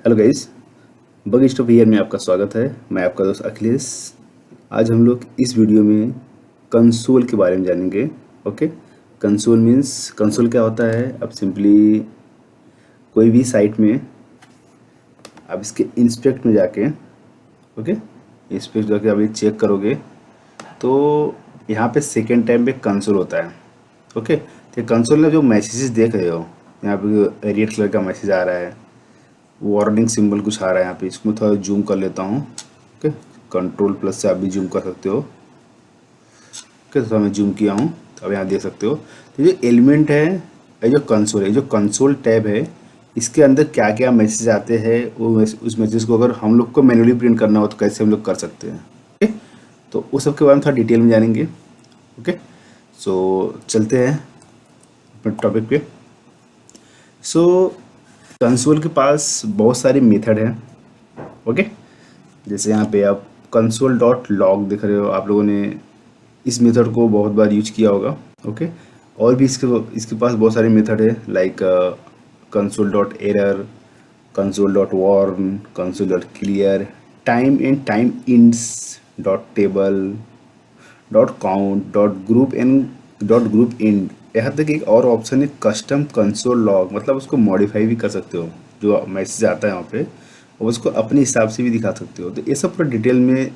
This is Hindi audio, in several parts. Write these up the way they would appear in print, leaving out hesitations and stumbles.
Hello guys, bug stop year में आपका स्वागत है। मैं आपका दोस्त अखिलेश। आज हम लोग इस वीडियो में कंसोल के बारे में जानेंगे। ओके, कंसोल मीन्स कंसोल क्या होता है। अब सिंपली कोई भी साइट में आप इसके इंस्पेक्ट में जाके, ओके, इंस्पेक्ट जाके आप ये चेक करोगे तो यहाँ पे सेकेंड टाइम पे कंसोल होता है। ओके, तो कंसोल में जो मैसेजेस देख रहे हो, यहाँ पे रेड कलर का मैसेज आ रहा है, वार्निंग सिंबल कुछ आ रहा है यहाँ पे। इसको मैं थोड़ा जूम कर लेता हूँ। ओके, कंट्रोल प्लस से आप भी जूम कर सकते हो। ओके, तो मैं जूम किया हूँ, तो अब यहाँ देख सकते हो। तो ये एलिमेंट है, ये जो कंसोल है, जो कंसोल टैब है, इसके अंदर क्या क्या मैसेज आते हैं, उस मैसेज को अगर हम लोग को मैनुअली प्रिंट करना हो तो कैसे हम लोग कर सकते हैं। ओके, तो उस सब के बारे में थोड़ा डिटेल में जानेंगे। ओके, सो चलते हैं अपने टॉपिक पे। सो कंसोल के पास बहुत सारे मेथड हैं। ओके, जैसे यहाँ पे आप कंसोल डॉट लॉग देख रहे हो, आप लोगों ने इस मेथड को बहुत बार यूज किया होगा। ओके, और भी इसके पास बहुत सारे मेथड है, like console dot error, console dot warn, console dot clear, time end time ends dot table, dot count, dot group end. यहाँ तक एक और ऑप्शन है कस्टम कंसोल लॉग, मतलब उसको मॉडिफाई भी कर सकते हो। जो मैसेज आता है वहाँ पे, और उसको अपने हिसाब से भी दिखा सकते हो। तो ये सब पूरा डिटेल में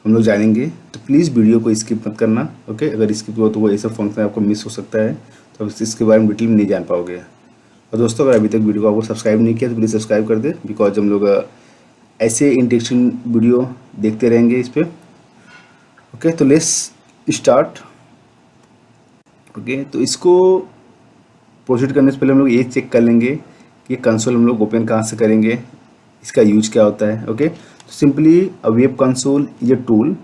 हम लोग जानेंगे, तो प्लीज़ वीडियो को स्किप मत करना। ओके, अगर स्किप हो तो वो ये सब फंक्शन आपको मिस हो सकता है, तो आप इसके बारे में डिटेल में नहीं जान पाओगे। और दोस्तों, अगर अभी तक वीडियो को आपको सब्सक्राइब नहीं किया तो प्लीज़ सब्सक्राइब कर दे, बिकॉज हम लोग ऐसे इंटरेक्शन वीडियो देखते रहेंगे इस पर। ओके, तो लेट्स स्टार्ट। ओके, तो इसको प्रोसीड करने से पहले हम लोग ये चेक कर लेंगे कि कंसोल हम लोग ओपन कहाँ से करेंगे, इसका यूज क्या होता है। ओके, तो simply a web console is a tool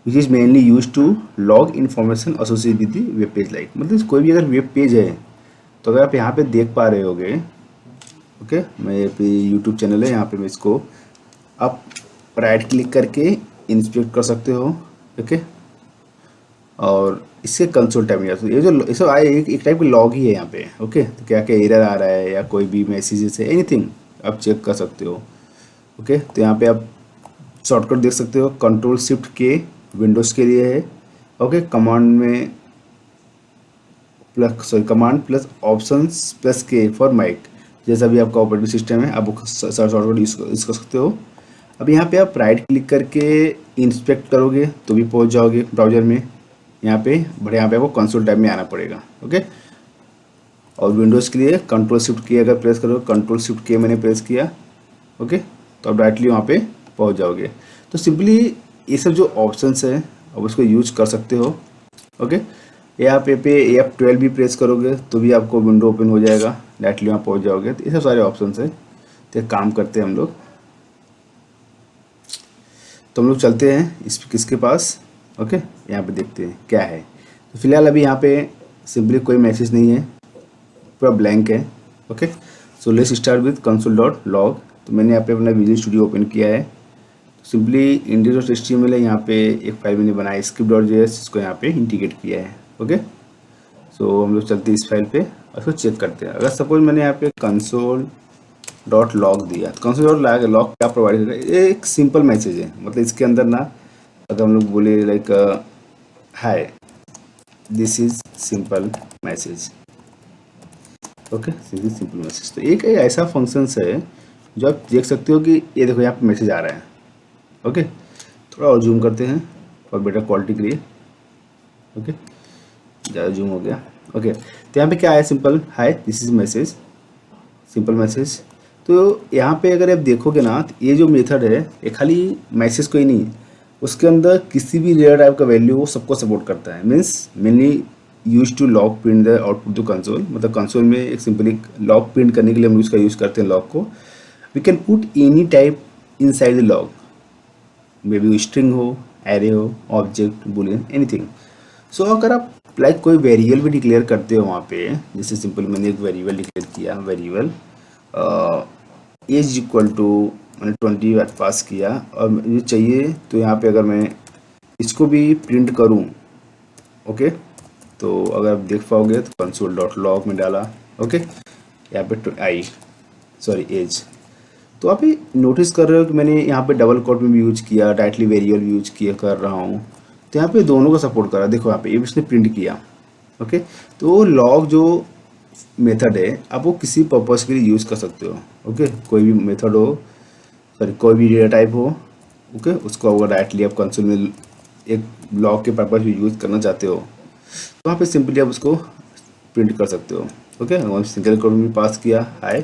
which is mainly use to log information associated with the web page. Like मतलब कोई भी अगर वेब पेज है, तो अगर आप यहाँ पे देख पा रहे होगे, ओके, मेरे पे यूट्यूब चैनल है, यहाँ पे मैं इसको आप राइट क्लिक करके इंस्पेक्ट कर सकते हो। ओके, और इससे कंसोल टाइप में, तो ये जो ये सब आए एक टाइप का लॉग ही है यहाँ पे। ओके, तो क्या क्या एरर आ रहा है या कोई भी मैसेजेस है, एनीथिंग आप चेक कर सकते हो। ओके, तो यहाँ पे आप शॉर्टकट देख सकते हो, कंट्रोल शिफ्ट के विंडोज़ के लिए है। ओके, कमांड में कमांड प्लस ऑप्शंस प्लस के फॉर माइक, जैसा भी आपका ऑपरेटिंग सिस्टम है आप शॉर्टकट यूज कर सकते हो। अब यहाँ पे आप राइट क्लिक करके इंस्पेक्ट करोगे तो भी पहुँच जाओगे ब्राउजर में यहाँ पे, बट यहाँ पे आपको कंसोल टाइप में आना पड़ेगा। ओके, और विंडोज़ के लिए कंट्रोल शिफ्ट के अगर प्रेस करो, कंट्रोल शिफ्ट के मैंने प्रेस किया, ओके, तो आप डायरेक्टली वहाँ पे पहुँच जाओगे। तो सिंपली ये सब जो ऑप्शंस है आप उसको यूज कर सकते हो। ओके, यहाँ पे F12 भी प्रेस करोगे तो भी आपको विंडो ओपन हो जाएगा, डायरेक्टली वहाँ पहुँच जाओगे। तो ये सब सारे ऑप्शंस है। तो एक काम करते हैं हम लोग, तो हम लोग चलते हैं इस किसके पास। ओके, यहाँ पे देखते हैं क्या है। तो फिलहाल अभी यहाँ पे सिंपली कोई मैसेज नहीं है, पूरा ब्लैंक है। Okay, so let's start with console dot log. तो मैंने यहाँ पे अपना विजुअल स्टूडियो ओपन किया है। सिंपली index.html है, यहाँ पे एक फाइल मैंने बनाई script.js, इसको यहाँ पे इंटीग्रेट किया है। ओके, सो हम लोग चलते हैं इस फाइल पे और इसको चेक करते हैं। अगर सपोज मैंने यहाँ पे कंसोल डॉट लॉग दिया, तो कंसोल डॉट लॉग क्या प्रोवाइड करेगा, ये एक सिंपल मैसेज है। मतलब इसके अंदर ना, अगर हम लोग बोले like hi this is simple message, okay, this is simple message, तो एक ऐसा फंक्शंस है जो आप देख सकते हो कि ये देखो यहाँ पे मैसेज आ रहा है। ओके, थोड़ा और जूम करते हैं और बेटर क्वालिटी के लिए। ओके, ज़्यादा जूम हो गया। ओके, तो यहाँ पे क्या है, simple hi this is message, simple message. तो यहाँ पे अगर आप देखोगे ना, तो ये जो मेथड है ये खाली मैसेज को ही नहीं, उसके अंदर किसी भी रेयर टाइप का वैल्यू वो सबको सपोर्ट करता है। Means mainly use to log print the output to console, मतलब कंसोल में एक सिंपली लॉग प्रिंट करने के लिए हम उसका यूज़ करते हैं लॉग को। We can put any type inside the log, maybe string हो, एरे हो, ऑब्जेक्ट, बुलियन, एनीथिंग। सो अगर आप लाइक कोई वेरिएबल भी डिक्लेयर करते हो वहाँ पे, जैसे सिंपल मैंने एक वेरिएबल डिक्लेयर किया, वेरिएबल एज इक्वल टू मैंने 20 पास किया, और मुझे चाहिए तो यहाँ पे अगर मैं इसको भी प्रिंट करूँ, ओके, तो अगर आप देख पाओगे तो कंसोल डॉट लॉग में डाला, ओके, यहाँ पे एज, तो आप ये नोटिस कर रहे हो कि मैंने यहाँ पे डबल कोट में भी यूज किया, टाइटली वेरिएबल भी यूज किया कर रहा हूँ, तो यहाँ पे दोनों का सपोर्ट कर रहा है। देखो यहाँ पे ये इसने प्रिंट किया। ओके, तो लॉग जो मेथड है आप वो किसी पर्पज़ के लिए यूज़ कर सकते हो। ओके, कोई भी मेथड हो, सॉरी कोई भी डेटा टाइप हो, ओके, उसको अगर डायरेक्टली आप कंसोल में एक लॉग के पर्पज़ भी यूज़ करना चाहते हो तो वहाँ पे सिंपली आप उसको प्रिंट कर सकते हो। ओके, हम सिंगल कोट में पास किया, hi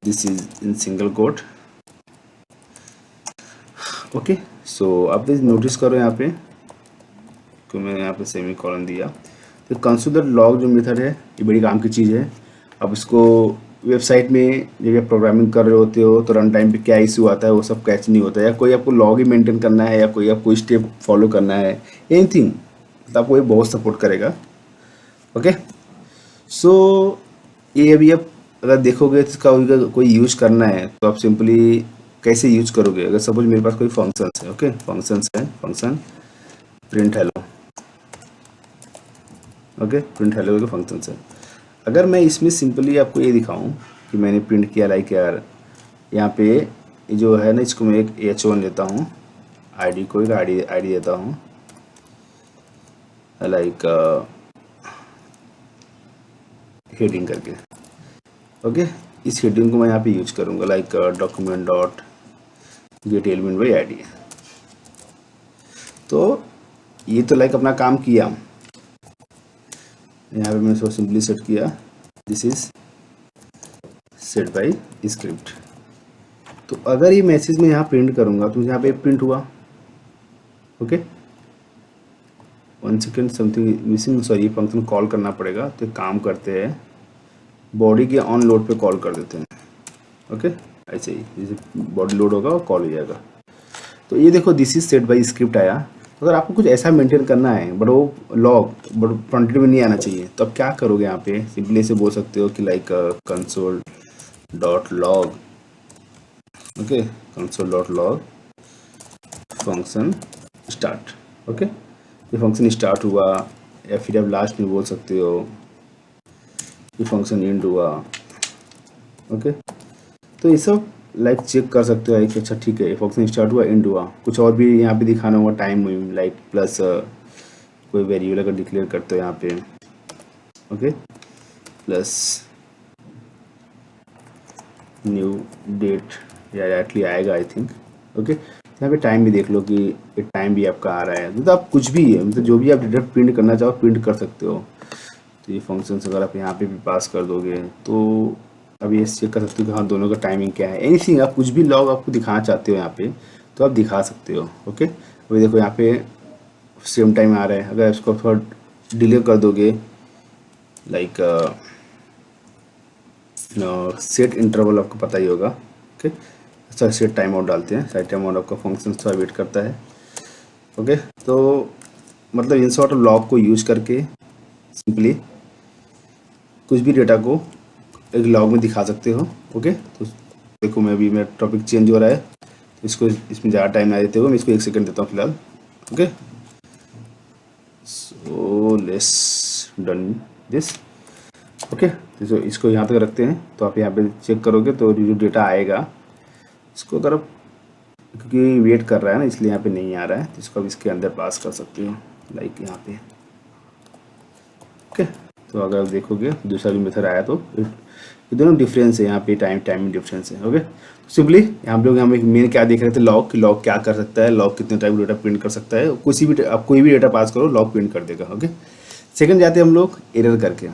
this is in single quote. Okay, so आप नोटिस करो यहाँ पे कि मैंने यहाँ पे सेमी कॉलन दिया। तो कंसिडर लॉग जो मेथड है ये बड़ी काम की चीज़ है। अब इसको वेबसाइट में जब आप प्रोग्रामिंग कर रहे होते हो तो रन टाइम पे क्या इशू आता है वो सब कैच नहीं होता है, या कोई आपको लॉग ही मेंटेन करना है, या कोई आपको स्टेप फॉलो करना है, एनीथिंग, मतलब आपको ये बहुत सपोर्ट करेगा। ओके, सो ये अभी आप अगर देखोगे तो इसका कोई यूज़ करना है तो आप सिंपली कैसे यूज करोगे। अगर सपोज मेरे पास कोई फंक्शन है, ओके, फंक्शंस है, function print hello, okay, print hello के फंक्शन है। अगर मैं इसमें सिंपली आपको ये दिखाऊं कि मैंने प्रिंट किया, लाइक यार यहाँ पे ये जो है ना, इसको मैं एक h1 लेता हूँ, आईडी को एक आईडी देता हूँ, लाइक हेडिंग करके। ओके, इस हेडिंग को मैं यहाँ पे यूज करूँगा, like document dot gate element by ID. तो ये तो लाइक अपना काम किया। यहाँ पे मैंने इसको सिंपली सेट किया, this is set by script. तो अगर ये मैसेज मैं यहाँ प्रिंट करूँगा तो यहाँ पे प्रिंट हुआ। Okay, 1 second, something missing, sorry, function call करना पड़ेगा। तो काम करते हैं, बॉडी के ऑन लोड पे कॉल कर देते हैं। ओके, ऐसे ही जैसे बॉडी लोड होगा और कॉल हो जाएगा। तो ये देखो this is set by script आया। तो अगर आपको कुछ ऐसा मेंटेन करना है बट वो लॉग बट फ्रंट एंड में नहीं आना चाहिए, तो आप क्या करोगे, यहाँ पे सिंपली ऐसे बोल सकते हो कि like console dot log, okay, console dot log function start. Okay, ये फंक्शन स्टार्ट हुआ, या फिर आप लास्ट में बोल सकते हो ये फंक्शन एंड हुआ। ओके, तो ये सब लाइक चेक कर सकते हो कि अच्छा ठीक है फंक्शन स्टार्ट हुआ, एंड हुआ। कुछ और भी यहाँ पे दिखाना होगा, टाइम लाइक प्लस कोई वेरिएबल अगर डिक्लेयर करते हो यहाँ पे, ओके, प्लस न्यू डेट, या डायरेक्टली आएगा आई थिंक। ओके, यहाँ पे टाइम भी देख लो कि ये टाइम भी आपका आ रहा है। मतलब आप कुछ भी है, मतलब जो भी आप डेटा प्रिंट करना चाहो प्रिंट कर सकते हो। तो ये फंक्शन अगर आप यहाँ पे भी पास कर दोगे तो अब ये चेक कर सकते हो कि हाँ दोनों का टाइमिंग क्या है। एनीथिंग, आप कुछ भी लॉग आपको दिखाना चाहते हो यहाँ पे तो आप दिखा सकते हो। ओके, अभी देखो यहाँ पे सेम टाइम आ रहा है। अगर इसको थोड़ा डिले कर दोगे, लाइक सेट इंटरवल आपको पता ही होगा। ओके, अच्छा, सेट टाइम आउट डालते हैं, सेट टाइम आउट आपका फंक्शन थोड़ा वेट करता है। ओके, तो मतलब इन शॉर्ट लॉग को यूज करके सिंपली कुछ भी डेटा को एक लॉग में दिखा सकते हो। ओके, तो देखो मैं अभी मेरा टॉपिक चेंज हो रहा है तो इसको इसमें ज़्यादा टाइम ना देते हुए मैं इसको 1 सेकंड देता हूँ फिलहाल। Okay, so let's done this. Okay, तो इसको यहाँ तक रखते हैं। तो आप यहाँ पे चेक करोगे तो जो डेटा आएगा इसको अगर आप, क्योंकि वेट कर रहा है ना इसलिए यहाँ पे नहीं आ रहा है, तो इसको आप इसके अंदर पास कर सकते हो, लाइक यहाँ पे। ओके, तो अगर आप देखोगे दूसरा भी मेथड आया तो ये दोनों डिफरेंस है, यहाँ पे टाइम डिफरेंस है। ओके, तो सिंपली हम लोग यहाँ मेन क्या देख रहे थे, लॉग कि लॉग क्या कर सकता है, लॉग कितने टाइप डेटा प्रिंट कर सकता है। किसी भी आप कोई भी डेटा पास करो लॉग प्रिंट कर देगा। ओके, सेकंड जाते हैं हम लोग एरर करके।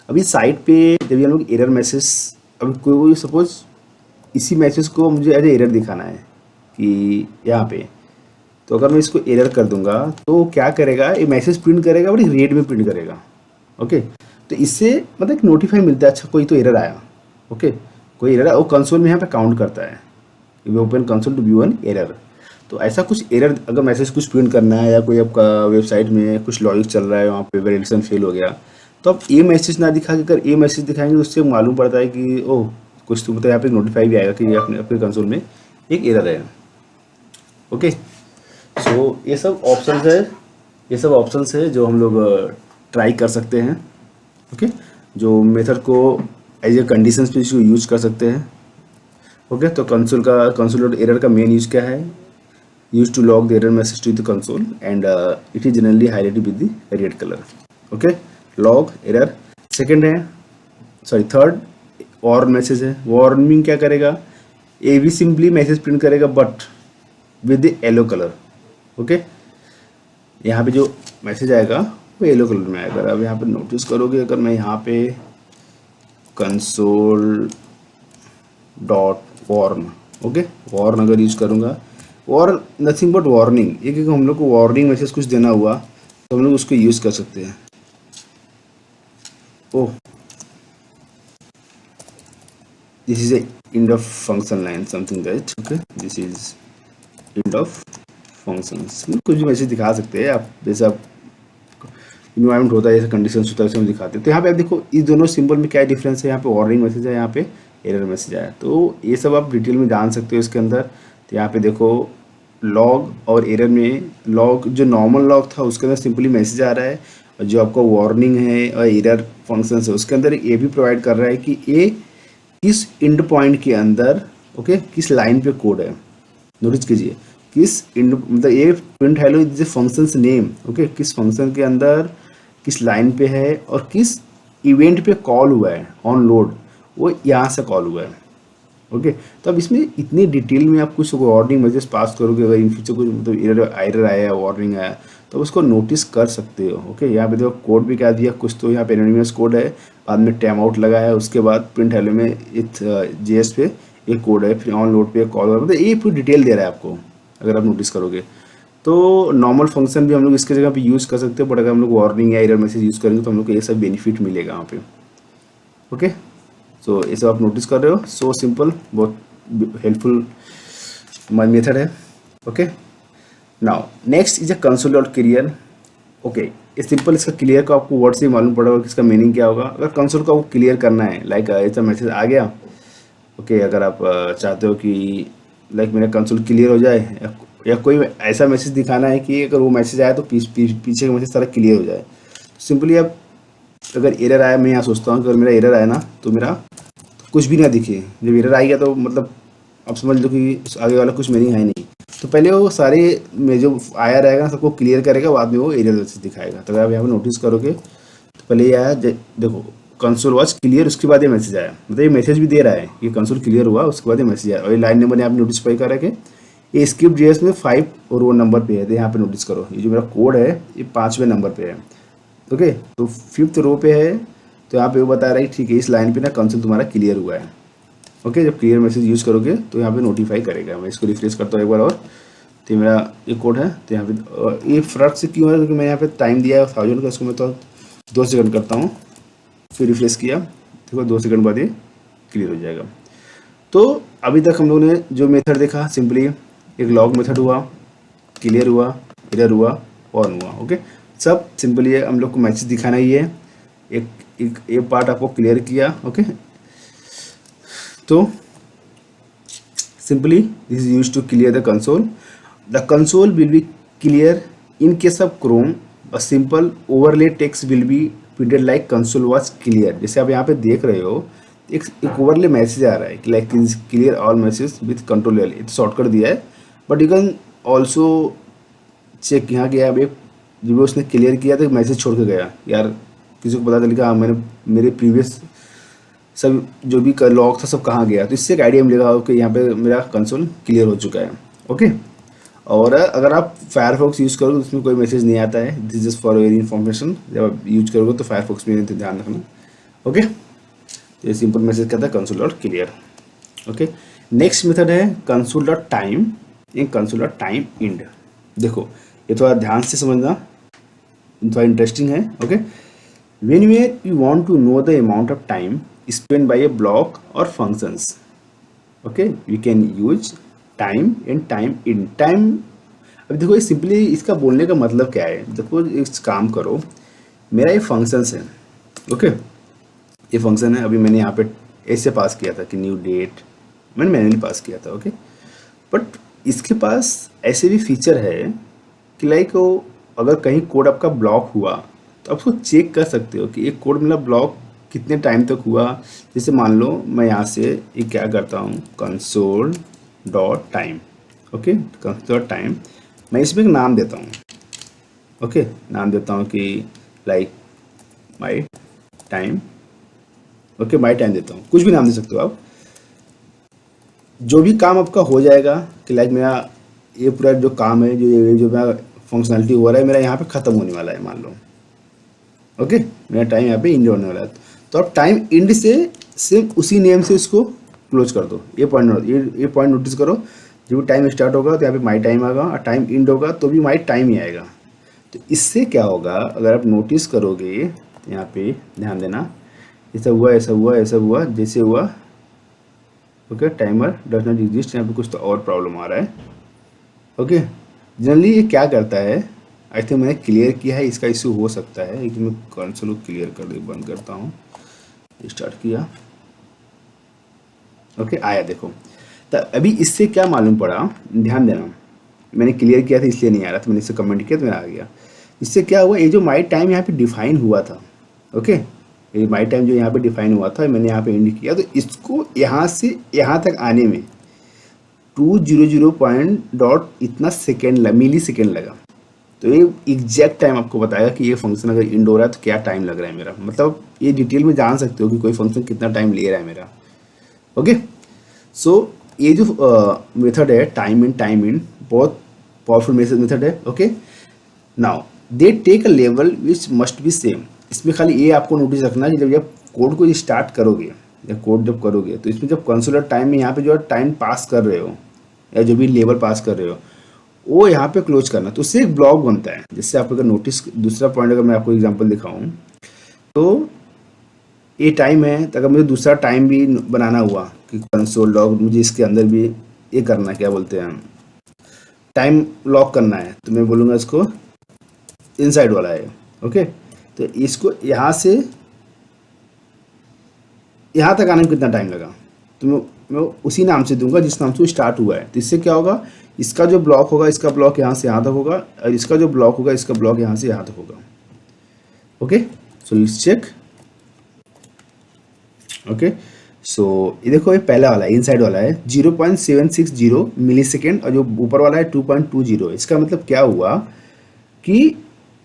अभी साइट पे जब हम लोग एरर मैसेज, अभी कोई सपोज इसी मैसेज को मुझे एज एरर दिखाना है कि यहाँ पे, तो अगर मैं इसको एरर कर दूंगा तो क्या करेगा, ये मैसेज प्रिंट करेगा बट रेड में प्रिंट करेगा। ओके, तो इससे मतलब एक नोटिफाई मिलता है, अच्छा कोई तो एरर आया। ओके, कोई एरर वो कंसोल में यहाँ पे काउंट करता है, we open console to view an error. तो ऐसा कुछ एरर अगर मैसेज कुछ प्रिंट करना है, या कोई आपका वेबसाइट में कुछ लॉजिक चल रहा है वहाँ पे वेरिएशन फेल हो गया, तो आप ये मैसेज ना दिखा के अगर ये मैसेज दिखाएंगे तो उससे मालूम पड़ता है कि ओह कुछ तो मतलब यहाँ पे नोटिफाई भी आएगा कि अपने कंसोल में एक एरर है। ओके, सो ये सब ऑप्शंस है जो हम लोग ट्राई कर सकते हैं। ओके, जो मेथड को एज ए कंडीशंस पे इसको यूज कर सकते हैं। ओके, तो कंसोल डॉट एरर का मेन यूज क्या है? Use to log the error message to the console and it is generally highlighted with the red colour. Okay, log error. Second है, सॉरी थर्ड वार्न मैसेज है। वार्निंग क्या करेगा? ये भी सिंपली मैसेज प्रिंट करेगा but with the yellow colour. Okay, यहाँ पे जो मैसेज आएगा वो येलो कलर में आएगा। अब यहाँ पे नोटिस करोगे, अगर मैं यहाँ पे console dot warn, okay, warn अगर यूज करूँगा, और नथिंग बट वार्निंग, ये क्योंकि हम लोग को वार्निंग मैसेज कुछ देना हुआ तो हम लोग उसको यूज कर सकते हैं। Oh, this is a end of function line something that, okay, this is end of functions। कुछ भी मैसेज दिखा सकते हैं आप, जैसे आप इन्वायरमेंट होता है, जैसे कंडीशन होता है, हम दिखाते हैं। तो यहाँ पे आप देखो इस दोनों सिंबल में क्या डिफरेंस है। यहाँ पे वार्निंग मैसेज है, यहाँ पे एरर मैसेज है। तो ये सब आप डिटेल में जान सकते हो इसके अंदर। तो यहाँ पे देखो लॉग और एरर में, लॉग जो नॉर्मल लॉग था उसके अंदर सिंपली मैसेज आ रहा है, और जो आपका वार्निंग है और एरर फंक्शन है उसके अंदर ये भी प्रोवाइड कर रहा है कि ये किस एंड पॉइंट के अंदर, ओके, किस लाइन पे कोड है। नोटिस कीजिए किस एंड, मतलब ये print hello is functions name, okay, किस फंक्शन के अंदर किस लाइन पे है और किस इवेंट पे कॉल हुआ है ऑन लोड, वो यहाँ से कॉल हुआ है। ओके, तो अब इसमें इतनी डिटेल में आप कुछ वार्निंग मैसेज पास करोगे, अगर इन फ्यूचर कुछ मतलब एरर आया, वार्निंग आया, तो उसको नोटिस कर सकते हो। ओके, यहाँ पे देखो कोड भी क्या दिया, कुछ तो यहाँ पे एनोनिमस कोड है, बाद में टाइम आउट लगा है, उसके बाद प्रिंट हेलो में इथ जेएस पे एक कोड है, फिर ऑन लोड पे कॉल है, मतलब ये पूरी डिटेल दे रहा है आपको अगर आप नोटिस करोगे। तो नॉर्मल फंक्शन भी हम लोग इसके जगह पे यूज़ कर सकते हो, बट अगर हम लोग वार्निंग या एरर मैसेज यूज़ करेंगे तो हम लोग को ये सब बेनिफिट मिलेगा वहाँ पे। ओके, सो ये सब आप नोटिस कर रहे हो। सो सिंपल, बहुत हेल्पफुल माय मेथड है। Okay, now next is a console dot clear. Okay, ये सिंपल, इसका क्लियर का आपको वर्ड से मालूम पड़ेगा कि इसका मीनिंग क्या होगा। अगर कंसोल का वो क्लियर करना है, लाइक ऐसा मैसेज आ गया, ओके, अगर आप चाहते हो कि लाइक मेरा कंसोल क्लियर हो जाए, या कोई ऐसा मैसेज दिखाना है कि अगर वो मैसेज आया तो पीछे का मैसेज सारा क्लियर हो जाए, तो सिंपली आप, अगर एरर आया, मैं यहाँ सोचता हूँ कि अगर मेरा एरर आया ना तो मेरा कुछ भी ना दिखे। जब एरर आ गया तो मतलब आप समझ लो कि आगे वाला कुछ मीनिंग है नहीं। तो पहले वो सारे में जो आया रहेगा सबको क्लियर करेगा, बाद में वो एरर मैसेज दिखाएगा। तो अगर आप यहाँ पे नोटिस करोगे तो पहले ये आया, देखो कंसोल वॉज क्लियर, उसके बाद ये मैसेज आया, मतलब ये मैसेज भी दे रहा है कि कंसोल क्लियर हुआ, उसके बाद ये मैसेज आया। और ये लाइन नंबर यहाँ पे नोटिस कर रहा है कि ये स्क्रिप्ट जेएस में 5 रो नंबर पे है। तो यहाँ पे नोटिस करो, ये जो मेरा कोड है ये 5वें नंबर पे है। ओके, तो 5th रो पे है, तो यहाँ पे वो बता रहा है ठीक है इस लाइन पे ना कंसोल तुम्हारा क्लियर हुआ है। ओके, जब क्लियर मैसेज यूज़ करोगे तो यहाँ पे नोटिफाई करेगा। मैं इसको रिफ्रेश करता हूँ एक बार और, तो मेरा ये कोड है। तो यहाँ पे ये फर्क से क्यों है, क्योंकि मैं यहाँ पे टाइम दिया है 1000 का, इसको मैं तो 2 सेकंड करता हूँ, फिर रिफ्रेश किया, देखो 2 सेकंड बाद ये क्लियर हो जाएगा। तो अभी तक हम लोगों ने जो मेथड देखा, सिंपली एक लॉग मेथड हुआ, क्लियर हुआ, एरर हुआ, ऑन हुआ। ओके, सब सिंपली है, हम लोग को मैसेज दिखाना ही है। एक पार्ट आपको क्लियर किया। ओके, तो simply this is used to clear the console. The console will be clear in case of Chrome. A simple overlay text will be printed like console was clear। जैसे आप यहाँ पे देख रहे हो एक ओवरले मैसेज आ रहा है कि like clear all message with control L, तो शॉर्टकट दिया है, but you can also check. यहाँ गया अब एक जब उसने क्लियर किया तो मैसेज छोड़ के गया, यार किसी को पता चल गया मैंने मेरे प्रीवियस सब जो भी लॉग था सब कहाँ गया, तो इससे एक आइडिया मिलेगा कि यहाँ पे मेरा कंसोल क्लियर हो चुका है। ओके, और अगर आप फायरफॉक्स यूज़ करोगे तो उसमें कोई मैसेज नहीं आता है, this just for your information. जब आप यूज करोगे तो फायरफॉक्स में ध्यान रखना। ओके, तो ये सिंपल मैसेज कहता है console dot clear. Okay, next method है console dot time and console dot time end. देखो ये थोड़ा ध्यान से समझना, थोड़ा इंटरेस्टिंग है। Okay, when you want to know the amount of time spent by a block or functions, okay, we can use time and time in time। अब देखो ये सिंपली इसका बोलने का मतलब क्या है, देखो एक काम करो, मेरा ये फंक्शंस है। ओके, ये फंक्शन है, अभी मैंने यहाँ पे ऐसे पास किया था कि न्यू डेट, मैंने मैन्युअली पास किया था। ओके, बट इसके पास ऐसे भी फीचर है कि लाइक अगर कहीं कोड आपका ब्लॉक हुआ तो आप उसको चेक कर सकते हो कि ये कोड मेरा ब्लॉक कितने टाइम तक हुआ। जैसे मान लो मैं यहाँ से ये क्या करता हूँ, console dot time. Okay, console dot time, मैं इसमें एक नाम देता हूँ। ओके, नाम देता हूँ कि like my time. Okay, my time देता हूँ, कुछ भी नाम दे सकते हो आप। जो भी काम आपका हो जाएगा कि लाइक मेरा ये पूरा जो काम है, जो मेरा फंक्शनलिटी हो रहा है, मेरा यहाँ पे ख़त्म होने वाला है मान लो। ओके, मेरा टाइम यहाँ पे इंड होने वाला है, तो आप टाइम इंड से सेम उसी नेम से इसको क्लोज कर दो। ये पॉइंट नोटिस करो, जब भी टाइम स्टार्ट होगा तो यहाँ पे माई टाइम आएगा, और टाइम इंड होगा तो भी माई टाइम ही आएगा। तो इससे क्या होगा, अगर आप नोटिस करोगे यहाँ पे ध्यान देना, ऐसा हुआ ऐसा हुआ ऐसा हुआ जैसे हुआ। Okay, timer does not exist, यहाँ पे कुछ तो और प्रॉब्लम आ रहा है। ओके, जनरली ये क्या करता है, आई थिंक मैंने क्लियर किया है, इसका इशू हो सकता है, लेकिन मैं कंसोल को क्लियर कर दे, बंद करता हूँ, स्टार्ट किया। ओके, आया देखो। तो अभी इससे क्या मालूम पड़ा, ध्यान देना, मैंने क्लियर किया था इसलिए नहीं आ रहा था, मैंने इससे कमेंट किया तो मेरा आ गया। इससे क्या हुआ, ये जो माई टाइम यहाँ पे डिफाइन हुआ था, ओके, ये माई टाइम जो यहाँ पे डिफाइन हुआ था, मैंने यहाँ पे इंड किया, तो इसको यहाँ से यहाँ तक आने में 200 पॉइंट डॉट इतना सेकेंड मिली सेकेंड लगा। तो ये एग्जैक्ट टाइम आपको बताएगा कि ये फंक्शन अगर इंड हो रहा है तो क्या टाइम लग रहा है मेरा, मतलब ये डिटेल में जान सकते हो कि कोई फंक्शन कितना टाइम ले रहा है मेरा। ओके, सो ये जो मेथड है टाइम इन बहुत पावरफुल मेथड है। Okay, now they take a लेवल विच मस्ट बी सेम। इसमें खाली ये आपको नोटिस रखना है कि जब कोड को स्टार्ट करोगे या कोड जब करोगे तो इसमें जब कंसोल टाइम में यहाँ पे जो टाइम पास कर रहे हो या जो भी लेवल पास कर रहे हो वो यहाँ पे क्लोज करना, तो उससे एक ब्लॉक बनता है। जिससे आप अगर नोटिस, दूसरा पॉइंट अगर मैं आपको एग्जांपल दिखाऊं तो ये टाइम है, तो अगर मुझे दूसरा टाइम भी बनाना हुआ कि कंसोल लॉग, मुझे इसके अंदर भी ये करना, क्या बोलते हैं, टाइम लॉक करना है, तो मैं बोलूँगा इसको इनसाइड वाला है। ओके, तो इसको यहाँ से यहाँ तक आने में कितना टाइम लगा, तो मैं उसी नाम से दूंगा जिस नाम से स्टार्ट हुआ है। तो इससे क्या होगा, इसका जो ब्लॉक होगा, इसका ब्लॉक यहाँ से यहाँ तक होगा, और इसका जो ब्लॉक होगा, इसका ब्लॉक यहाँ से यहाँ तक होगा। Okay, so let's check. Okay, so ये देखो, ये पहला वाला इनसाइड वाला है 0.760 मिली सेकेंड, और जो ऊपर वाला है 2.20। इसका मतलब क्या हुआ कि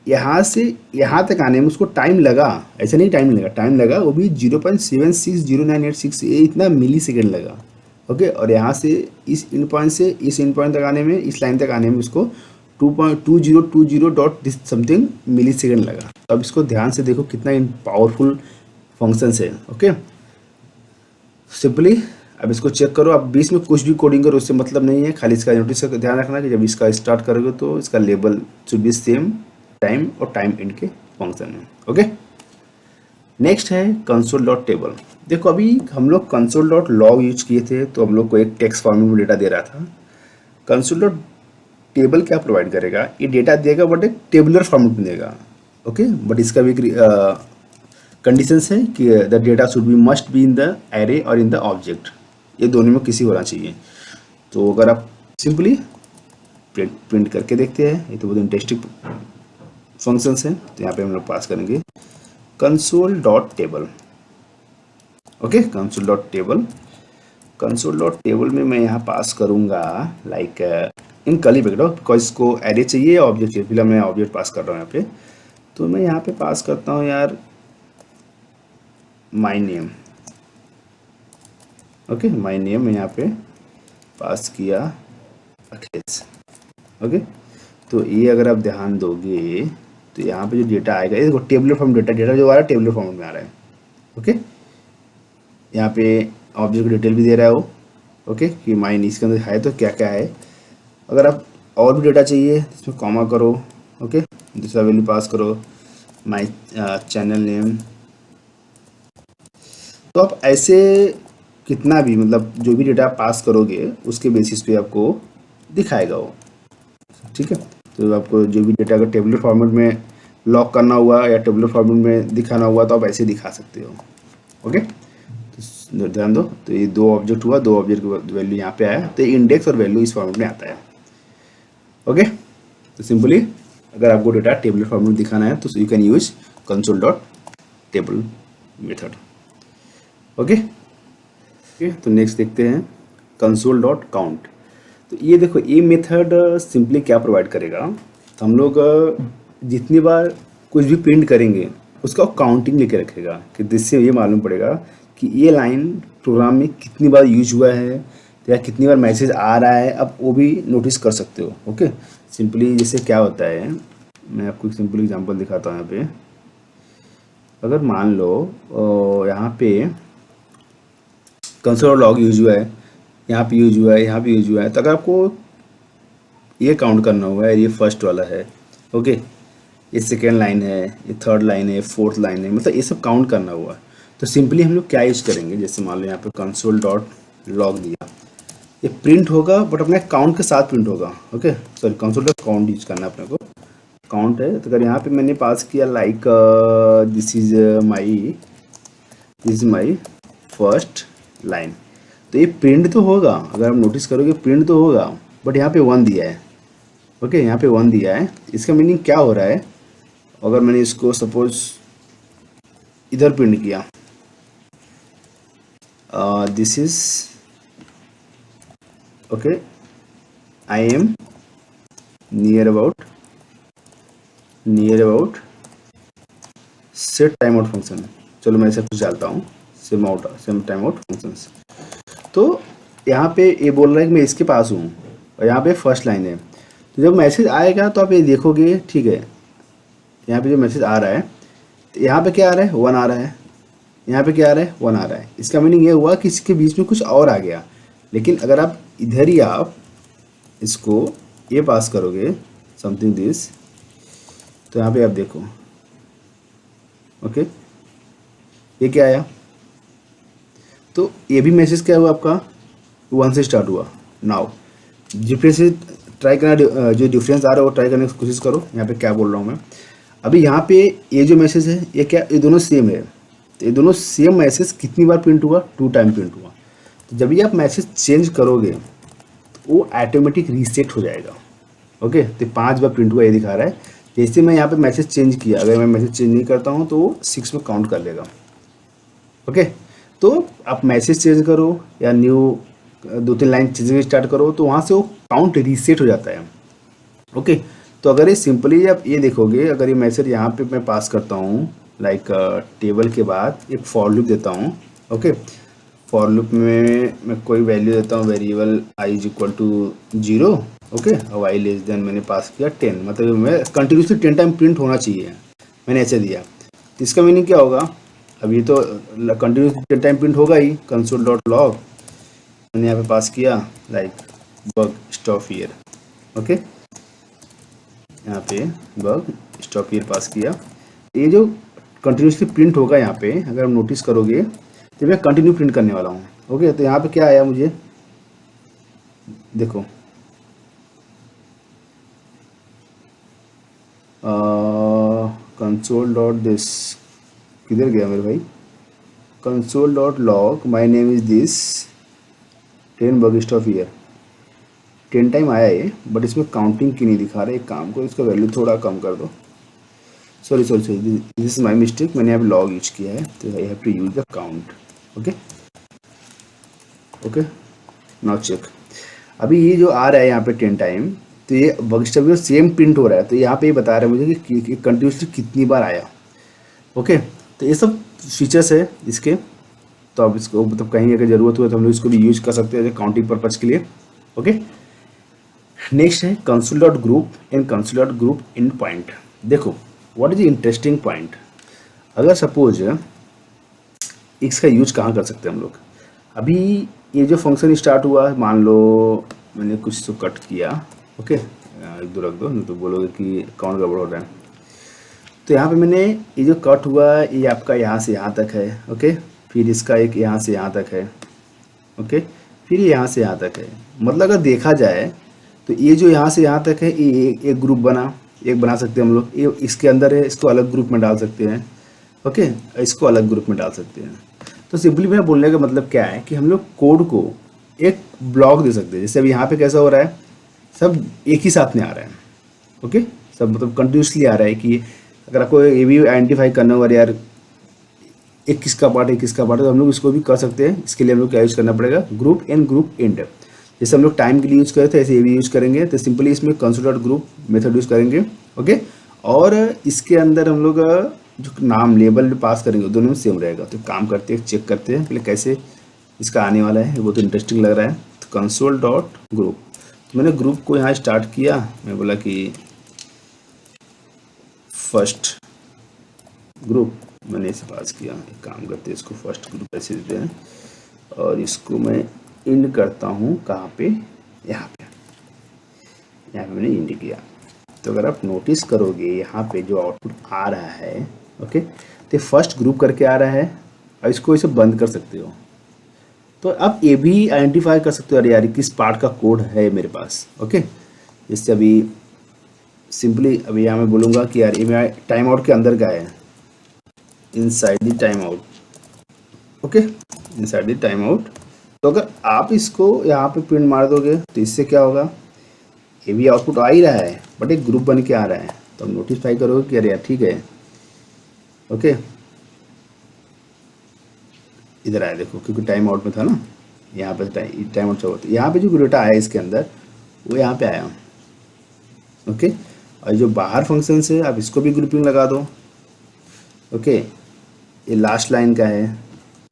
यहाँ से यहाँ तक आने में उसको टाइम लगा, ऐसा नहीं टाइम लगा, टाइम लगा वो भी 0.760986, ये इतना मिली सेकेंड लगा। ओके, और यहाँ से इस इन पॉइंट से इस इन पॉइंट तक आने में, इस लाइन तक आने में उसको 2.2020 dot this something millisecond लगा। तो अब इसको ध्यान से देखो कितना पावरफुल फंक्शन है। ओके, सिंपली अब इसको चेक करो, आप बीच में कुछ भी कोडिंग करो उससे मतलब नहीं है, खाली इसका नोटिस का ध्यान रखना कि जब इसका स्टार्ट करोगे तो इसका label should be same time और टाइम इंड के फंक्शन में। ओके, नेक्स्ट है कंसोल डॉट टेबल। देखो अभी हम लोग कंसोल डॉट लॉग यूज किए थे, तो हम लोग को एक टेक्स्ट फॉर्मेट में डेटा दे रहा था। कंसोल डॉट टेबल क्या प्रोवाइड करेगा, ये डेटा देगा बट एक टेबुलर फॉर्मेट में देगा। ओके, बट इसका भी कंडीशंस है कि the data should be must be in the array और इन द ऑब्जेक्ट, ये दोनों में किसी होना चाहिए। तो अगर आप सिंपली प्रिंट करके देखते हैं, ये तो बहुत इंटरेस्टिंग फंक्शंस हैं। तो यहाँ पे हम लोग पास करेंगे console dot table. Okay, console dot table, console dot table में मैं यहाँ पास करूँगा like in curly bracket, because इसको एरे चाहिए या ऑब्जेक्ट चाहिए, फिलहाल मैं ऑब्जेक्ट पास कर रहा हूँ यहाँ पे। तो मैं यहाँ पे पास करता हूँ यार my name. Okay, my name मैं यहाँ पे पास किया अखिलेश। ओके, तो ये अगर आप ध्यान दोगे तो यहाँ पे जो डेटा आएगा, ये देखो टेबुलर फॉर्म डेटा जो आ रहा है टेबुलर फॉर्म में आ रहा है। ओके, यहाँ पे ऑब्जेक्ट की डिटेल भी दे रहा है वो। ओके, कि माइन इसके अंदर है तो क्या क्या है। अगर आप और भी डेटा चाहिए इसमें कॉमा करो। ओके, दूसरा वैल्यू पास करो माई चैनल नेम। तो आप ऐसे कितना भी, मतलब जो भी डेटा पास करोगे उसके बेसिस पे आपको दिखाएगा वो। ठीक है, तो आपको जो भी डेटा अगर टेबुलर फॉर्मेट में लॉक करना हुआ या टेबुलर फॉर्मेट में दिखाना हुआ तो आप ऐसे दिखा सकते हो। ओके, तो ध्यान दो, तो ये दो ऑब्जेक्ट हुआ, दो ऑब्जेक्ट का वैल्यू यहाँ पे आया, तो इंडेक्स और वैल्यू इस फॉर्मेट में आता है। ओके, तो सिंपली अगर आपको डेटा टेबुलर फॉर्मेट में दिखाना है तो you can use console dot table method. Okay okay. तो नेक्स्ट देखते हैं कंसोल डॉट काउंट। तो ये देखो, ये मेथड सिंपली क्या प्रोवाइड करेगा, तो हम लोग जितनी बार कुछ भी प्रिंट करेंगे उसका काउंटिंग लेके रखेगा, कि जिससे ये मालूम पड़ेगा कि ये लाइन प्रोग्राम में कितनी बार यूज हुआ है या कितनी बार मैसेज आ रहा है, आप वो भी नोटिस कर सकते हो। ओके, सिंपली जैसे क्या होता है, मैं आपको एक सिंपल एग्जांपल दिखाता हूँ। यहाँ पे अगर मान लो यहाँ पे कंसोल लॉग यूज हुआ है, यहाँ पे यूज हुआ है, यहाँ पे यूज हुआ है, तो अगर आपको ये काउंट करना हुआ है, ये फर्स्ट वाला है, ओके, ये सेकेंड लाइन है, ये थर्ड लाइन है, फोर्थ लाइन है, मतलब ये सब काउंट करना हुआ है, तो सिंपली हम लोग क्या यूज करेंगे, जैसे मान लो यहाँ पे कंसोल डॉट लॉग दिया, ये प्रिंट होगा बट अपने काउंट के साथ प्रिंट होगा। Okay, sorry, console dot count use करना है अपने को, काउंट है। तो अगर यहाँ पे मैंने पास किया like this is my first line, तो ये प्रिंट तो होगा, अगर आप नोटिस करोगे प्रिंट तो होगा, बट यहाँ पे 1 दिया है। ओके, यहाँ पे 1 दिया है, इसका मीनिंग क्या हो रहा है, अगर मैंने इसको सपोज इधर प्रिंट किया, this is okay, I am near about set time out function, चलो मैं ऐसा कुछ डालता हूँ, सेम टाइम आउट फंक्शंस। तो यहाँ पे ये बोल रहा है कि मैं इसके पास हूँ, और यहाँ पे फर्स्ट लाइन है, तो जब मैसेज आएगा तो आप ये देखोगे, ठीक है, यहाँ पे जो मैसेज आ रहा है, तो यहाँ पे क्या आ रहा है, 1 आ रहा है, यहाँ पे क्या आ रहा है, 1 आ रहा है। इसका मीनिंग ये हुआ कि इसके बीच में कुछ और आ गया। लेकिन अगर आप इधर ही आप इसको ये पास करोगे समथिंग दिस, तो यहाँ पे आप देखो, ओके, ये क्या आया, तो ये भी मैसेज क्या हुआ आपका, 1 से स्टार्ट हुआ। नाउ डिफरेंस ट्राई करना, जो डिफरेंस आ रहा है वो ट्राई करने की कोशिश करो। यहाँ पे क्या बोल रहा हूँ मैं, अभी यहाँ पे ये जो मैसेज है, ये क्या, ये दोनों सेम है, तो ये दोनों सेम मैसेज कितनी बार प्रिंट हुआ, 2 टाइम प्रिंट हुआ। तो जब ये आप मैसेज चेंज करोगे तो वो ऑटोमेटिक रीसेट हो जाएगा। ओके, तो 5 बार प्रिंट हुआ ये दिखा रहा है। जैसे मैं यहाँ पे मैसेज चेंज किया, अगर मैं मैसेज चेंज नहीं करता हूँ तो वो 6 में काउंट कर लेगा। ओके, तो आप मैसेज चेंज करो या न्यू 2-3 लाइन चेंजिंग स्टार्ट करो, तो वहाँ से वो काउंट रीसेट हो जाता है। ओके, तो अगर ये सिंपली आप ये देखोगे, अगर ये मैसेज यहाँ पे मैं पास करता हूँ लाइक टेबल के बाद एक फॉर लूप देता हूँ। ओके, फॉर लूप में मैं कोई वैल्यू देता हूँ, variable i is equal to 0। Okay, और आई लेस देन मैंने पास किया 10, मतलब मैं कंटिन्यूसली 10 टाइम प्रिंट होना चाहिए, मैंने ऐसे दिया। तो इसका मीनिंग क्या होगा, अब ये तो कंटिन्यूसली 10 टाइम प्रिंट होगा ही। कंसोल डॉट लॉग मैंने यहाँ पे पास किया like bug stop here. Okay, यहाँ पे बग स्टॉप हियर पास किया, ये जो कंटिन्यूसली प्रिंट होगा यहाँ पे, अगर हम नोटिस करोगे तो मैं कंटिन्यू प्रिंट करने वाला हूँ। ओके, तो यहाँ पे क्या आया मुझे, देखो कंसोल डॉट दिस, किधर गया मेरे भाई, console dot log my name is this 10 bug stop here, 10 time आया है, बट इसमें काउंटिंग की नहीं दिखा रहा है। एक काम को, इसका वैल्यू थोड़ा कम कर दो, sorry, this is my mistake, मैंने यहाँ पे लॉग यूज किया है, तो I have to use the count. Okay okay, now check, अभी ये जो आ रहा है यहाँ पे 10 टाइम, तो ये bug stop here same print हो रहा है, तो यहाँ पे ये बता रहा है मुझे कि कंटिन्यूसली कितनी बार आया। ओके, तो ये सब फीचर्स है इसके, तो आप इसको मतलब कहीं अगर ज़रूरत हुआ तो हम लोग इसको भी यूज कर सकते हैं काउंटिंग पर्पज़ के लिए। ओके, नेक्स्ट है console dot group and console dot group and point. देखो व्हाट इज इंटरेस्टिंग पॉइंट, अगर सपोज इसका यूज कहाँ कर सकते हैं हम लोग, अभी ये जो फंक्शन स्टार्ट हुआ, मान लो मैंने कुछ तो कट किया, ओके, एक दो रख दो, नहीं तो बोलोगे कि काउंट गड़बड़ हो रहा है। तो यहाँ पे मैंने ये जो कट हुआ ये आपका यहाँ से यहाँ तक है। ओके, फिर इसका एक यहाँ से यहाँ तक है। ओके, फिर यहाँ से यहाँ तक है, मतलब अगर देखा जाए तो ये जो यहाँ से यहाँ तक है, ये एक ग्रुप बना सकते हैं हम लोग, ये इसके अंदर है, इसको अलग ग्रुप में डाल सकते हैं। ओके, इसको अलग ग्रुप में डाल सकते हैं। तो सिंपली मेरा बोलने का मतलब क्या है कि हम लोग कोड को एक ब्लॉक दे सकते हैं, जैसे अभी यहाँ पे कैसा हो रहा है, सब एक ही साथ में आ रहा है। ओके, सब मतलब कंटिन्यूसली आ रहा है कि अगर आपको ये भी आइडेंटिफाई करना होगा यार एक किसका पार्ट है किसका पार्ट है, तो हम लोग इसको भी कर सकते हैं। इसके लिए हम लोग क्या यूज़ करना पड़ेगा, ग्रुप एंड ग्रुप एंड। जैसे हम लोग टाइम के लिए यूज़ करे थे ऐसे ये भी यूज़ करेंगे। तो सिंपली इसमें console dot group method use करेंगे, ओके। और इसके अंदर हम लोग जो नाम लेबल पास करेंगे दोनों में सेम रहेगा। तो काम करते हैं, चेक करते हैं पहले कैसे इसका आने वाला है, वो तो इंटरेस्टिंग लग रहा है। तो कंसोल डॉट ग्रुप, तो मैंने ग्रुप को यहाँ स्टार्ट किया, मैं बोला कि फर्स्ट ग्रुप मैंने इसे पास किया। एक काम करते हैं, इसको फर्स्ट ग्रुप ऐसे देते हैं और इसको मैं इंड करता हूँ कहाँ पे, यहाँ पे मैंने इंड किया। तो अगर आप नोटिस करोगे यहाँ पे जो आउटपुट आ रहा है, ओके, तो फर्स्ट ग्रुप करके आ रहा है और इसको इसे बंद कर सकते हो। तो आप ये भी आइडेंटिफाई कर सकते हो, अरे यार किस पार्ट का कोड है मेरे पास, ओके। इससे अभी सिंपली अभी यहाँ मैं बोलूँगा कि यार ये मेरा टाइम आउट के अंदर का है, inside the time out, okay, inside the time out. तो अगर आप इसको यहाँ पे प्रिंट मार दोगे तो इससे क्या होगा, ये भी आउटपुट आ ही रहा है बट एक ग्रुप बन के आ रहा है। तो हम नोटिफाई करोगे कि अरे यार ठीक है, ओके, इधर आया देखो, क्योंकि टाइम आउट में था ना, यहाँ पे टाइम आउट चल, यहाँ पे जो डेटा आया इसके अंदर वो यहाँ पे आया, ओके। और जो बाहर फंक्शन है आप इसको भी ग्रुपिंग लगा दो, ओके। ये लास्ट लाइन का है,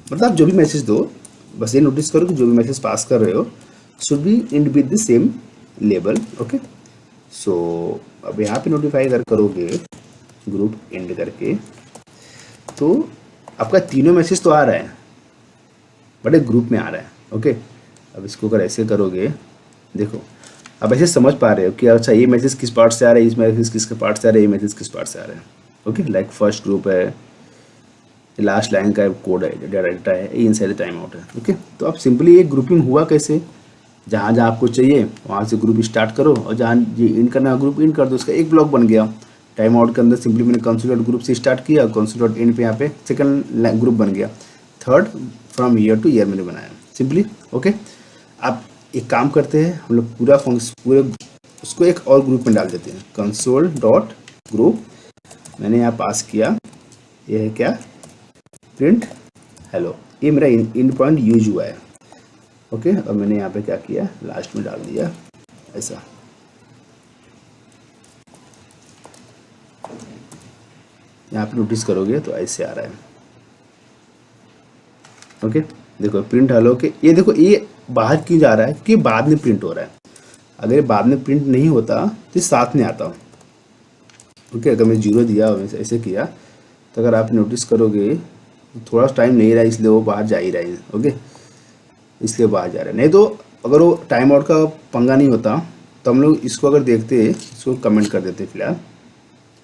मतलब आप जो भी मैसेज दो बस ये नोटिस करो कि जो भी मैसेज पास कर रहे हो should be end with the same label, okay. So अब यहाँ पे नोटिफाई अगर करोगे ग्रुप एंड करके तो आपका तीनों मैसेज तो आ रहा है बट एक ग्रुप में आ रहा है, ओके। अब इसको अगर ऐसे करोगे, देखो अब ऐसे समझ पा रहे हो कि अच्छा ये मैसेज किस पार्ट से आ रहा है, इस मैसेज किसके पार्ट से आ रहा है, ये मैसेज किस पार्ट से आ रहा है, ओके। लाइक फर्स्ट ग्रुप है, लास्ट लाइन का कोड है, डाटा है, ये इनसाइड द टाइम आउट है, ओके। तो अब सिंपली ये ग्रुपिंग हुआ कैसे, जहाँ जहाँ आपको चाहिए वहाँ से ग्रुप स्टार्ट करो और जहाँ ये इंड करना ग्रुप इंड कर दो, उसका एक ब्लॉक बन गया। टाइम आउट के अंदर सिंपली मैंने कंसोल डॉट ग्रुप से स्टार्ट किया, कंसोल डॉट एंड पे यहाँ पे सेकंड ग्रुप बन गया, third from year two year मैंने बनाया सिंपली, ओके। आप एक काम करते हैं, हम लोग पूरा फंक्शन पूरे उसको एक और ग्रुप में डाल देते हैं, कंसोल डॉट ग्रुप मैंने यहाँ पास किया, ये है क्या, प्रिंट हेलो, ये मेरा इंड पॉइंट यूज हुआ है, ओके। और मैंने यहाँ पे क्या किया, लास्ट में डाल दिया ऐसा, यहाँ पे नोटिस करोगे तो ऐसे आ रहा है, ओके। देखो प्रिंट हेलो के, ये देखो ये बाहर क्यों जा रहा है, क्योंकि बाद में प्रिंट हो रहा है। अगर ये बाद में प्रिंट नहीं होता तो साथ में आता, ओके। अगर मैं जीरो दिया और ऐसे किया तो अगर आप नोटिस करोगे तो थोड़ा टाइम नहीं रहा, इसलिए वो बाहर जा ही रहा है, ओके, इसलिए बाहर जा रहा है। नहीं तो अगर वो टाइम आउट का पंगा नहीं होता तो हम लोग इसको अगर देखते, इसको कमेंट कर देते फिलहाल,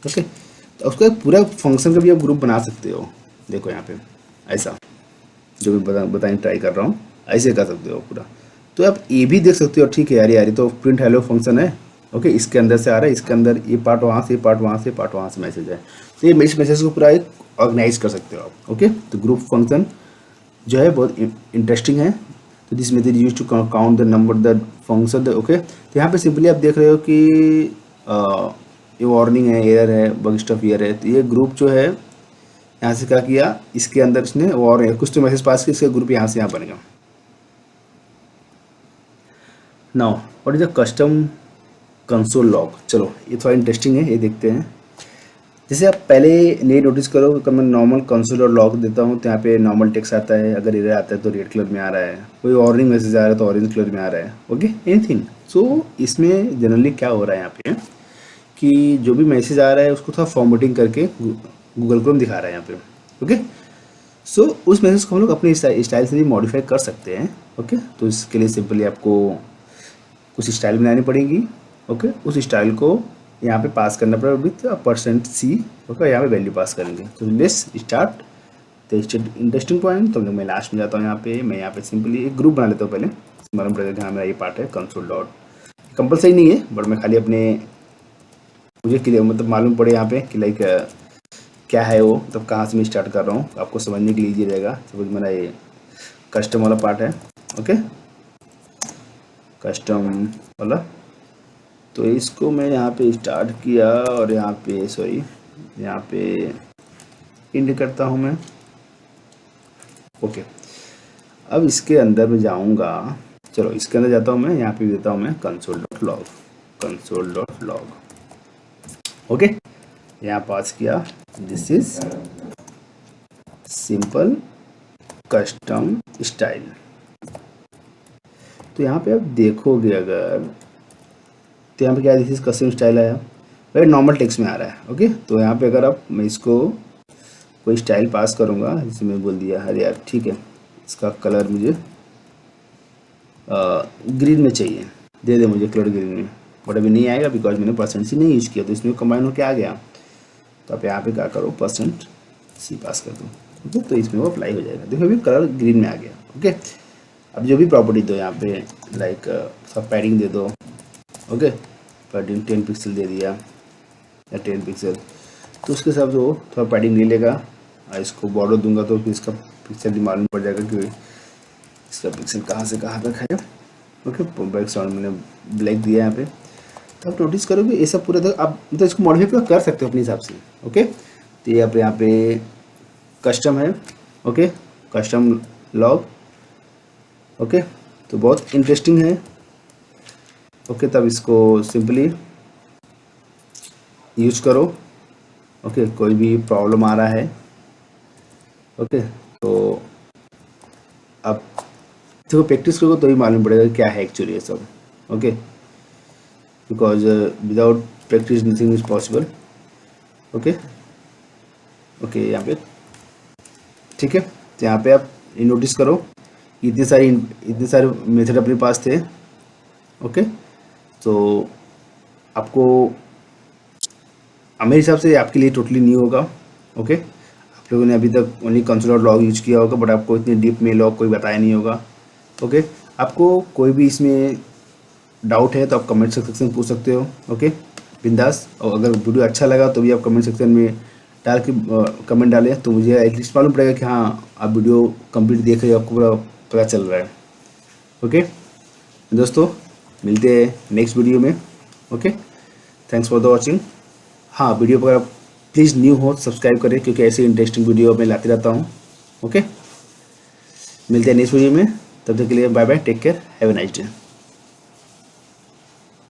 ओके। तो उसका पूरा फंक्शन का भी आप ग्रुप बना सकते हो, देखो यहाँ पे ऐसा जो भी बताने ट्राई कर रहा हूँ, ऐसे कर सकते हो पूरा। तो आप ये भी देख सकते हो, ठीक है यार, यार तो प्रिंट हेलो फंक्शन है, ओके, इसके अंदर से आ रहा है, इसके अंदर ये पार्ट वहाँ से, पार्ट वहाँ से, पार्ट वहाँ से मैसेज है। तो ये मैसेज को पूरा एक ऑर्गेनाइज कर सकते हो आप, ओके। तो ग्रुप फंक्शन जो है बहुत इंटरेस्टिंग है। तो this method use to count the number the function, okay. तो यहाँ पे सिंपली आप देख रहे हो कि ये वार्निंग है, एरर है, बग स्टफ एरर है। तो ये ग्रुप जो है यहाँ से क्या किया, इसके अंदर इसने और कुछ तो मैसेज पास किया, इसका ग्रुप यहाँ से यहाँ बन गया। Now what is the custom console log, चलो ये थोड़ा इंटरेस्टिंग है, ये देखते हैं। जैसे आप पहले नहीं नोटिस करो, अगर मैं नॉर्मल कंसोल और लॉग देता हूँ तो यहाँ पे नॉर्मल टेक्स्ट आता है, अगर एरर आता है तो रेड कलर में आ रहा है, कोई वार्निंग मैसेज आ रहा है तो ऑरेंज कलर में आ रहा है, ओके, एनीथिंग। सो इसमें जनरली क्या हो रहा है यहाँ पे कि जो भी मैसेज आ रहा है उसको थोड़ा फॉर्मेटिंग करके गूगल क्रोम दिखा रहा है यहाँ पे, ओके। सो उस मैसेज को हम लोग अपने स्टाइल से भी मॉडिफाई कर सकते हैं, ओके। तो इसके लिए सिंपली आपको कुछ स्टाइल बनानी पड़ेगी, ओके। उस स्टाइल को यहाँ पे पास करना पड़ेगा विथ %c, ओके। यहाँ पे वैल्यू पास करेंगे। तो let's start the interesting point. तो मैं लास्ट में जाता हूँ, यहाँ पे मैं यहाँ पे सिंपली एक ग्रुप बना लेता हूँ पहले, मालूम पड़ेगा हाँ मेरा ये पार्ट है कंसोल डॉट, कंपलसरी नहीं है बट मैं खाली अपने मुझे क्लियर मतलब मालूम पड़े यहाँ पे कि लाइक क्या है वो, मतलब कहाँ से मैं स्टार्ट कर रहा हूँ, आपको समझने के लिए ईजी रहेगा। सपोज मेरा ये कस्टम वाला पार्ट है, ओके, कस्टम वाला। तो इसको मैं यहाँ पे स्टार्ट किया और यहाँ पे सॉरी यहाँ पे इंड करता हूँ मैं, ओके, अब इसके अंदर मैं जाऊंगा, चलो इसके अंदर जाता हूँ मैं, यहाँ पे देता हूँ मैं console.log, console.log। ओके, यहाँ पास किया this is simple custom style. तो यहाँ पे आप देखोगे अगर, तो यहाँ पे क्या दिस इज कस्टम स्टाइल आया, वही नॉर्मल टेक्स्ट में आ रहा है। ओके, तो यहाँ पे अगर आप, मैं इसको कोई स्टाइल पास करूँगा, जैसे मैं बोल दिया अरे यार ठीक है, इसका कलर मुझे ग्रीन में चाहिए, दे दे मुझे कलर ग्रीन में, बट अभी नहीं आएगा बिकॉज मैंने %C नहीं यूज किया, तो इसमें कंबाइन होकर आ गया। तो आप यहाँ पे क्या करो, %C पास कर दो। ओके, तो इसमें वो अप्लाई हो जाएगा। देखो अभी कलर ग्रीन में आ गया। ओके, अब जो भी प्रॉपर्टी दो यहाँ पे, लाइक सब पैडिंग दे दो। ओके, पैडिंग 10 पिक्सल दे दिया या 10 पिक्सल, तो उसके हिसाब से वो थोड़ा पैडिंग ले लेगा। इसको बॉर्डर दूंगा तो फिर इसका पिक्सल भी मालूम पड़ जाएगा कि इसका पिक्सल कहाँ से कहाँ तक है। ओके, बैकग्राउंड मैंने ब्लैक दिया यहाँ पे, तो आप नोटिस करोगे ये सब पूरा तक आप मतलब इसको मॉडिफाई कर सकते हो अपने हिसाब से। ओके, तो ये आप यहाँ पे कस्टम है। Okay, custom log. ओके, तो बहुत इंटरेस्टिंग है। ओके, तब इसको सिंपली यूज करो। ओके, कोई भी प्रॉब्लम आ रहा है, ओके, तो आप देखो प्रैक्टिस करोगे तो ही मालूम पड़ेगा क्या है एक्चुअली ये सब। Okay, because without practice nothing is possible. Okay okay, यहाँ पे ठीक है, तो यहाँ पे आप नोटिस करो इतने सारे मेथड अपने पास थे। ओके, तो आपको मेरे हिसाब से आपके लिए टोटली न्यू होगा। ओके, आप लोगों ने अभी तक ओनली console.log यूज किया होगा, बट आपको इतने डीप में लॉग कोई बताया नहीं होगा। ओके, आपको कोई भी इसमें डाउट है तो आप कमेंट सेक्शन में पूछ सकते हो। ओके, बिंदास। और अगर वीडियो अच्छा लगा तो भी आप कमेंट सेक्शन में डाल के कमेंट डालें, तो मुझे एटलीस्ट मालूम पड़ेगा कि हाँ आप वीडियो कंप्लीट देख रहे हो, आपको पूरा पता चल रहा है। ओके दोस्तों, मिलते हैं नेक्स्ट वीडियो में। Okay, thanks for the watching. हाँ, वीडियो पर आप प्लीज़ न्यू हो सब्सक्राइब करें, क्योंकि ऐसे इंटरेस्टिंग वीडियो मैं लाते रहता हूँ। ओके, मिलते हैं नेक्स्ट वीडियो में, तब तक के लिए bye bye, take care, have a nice day.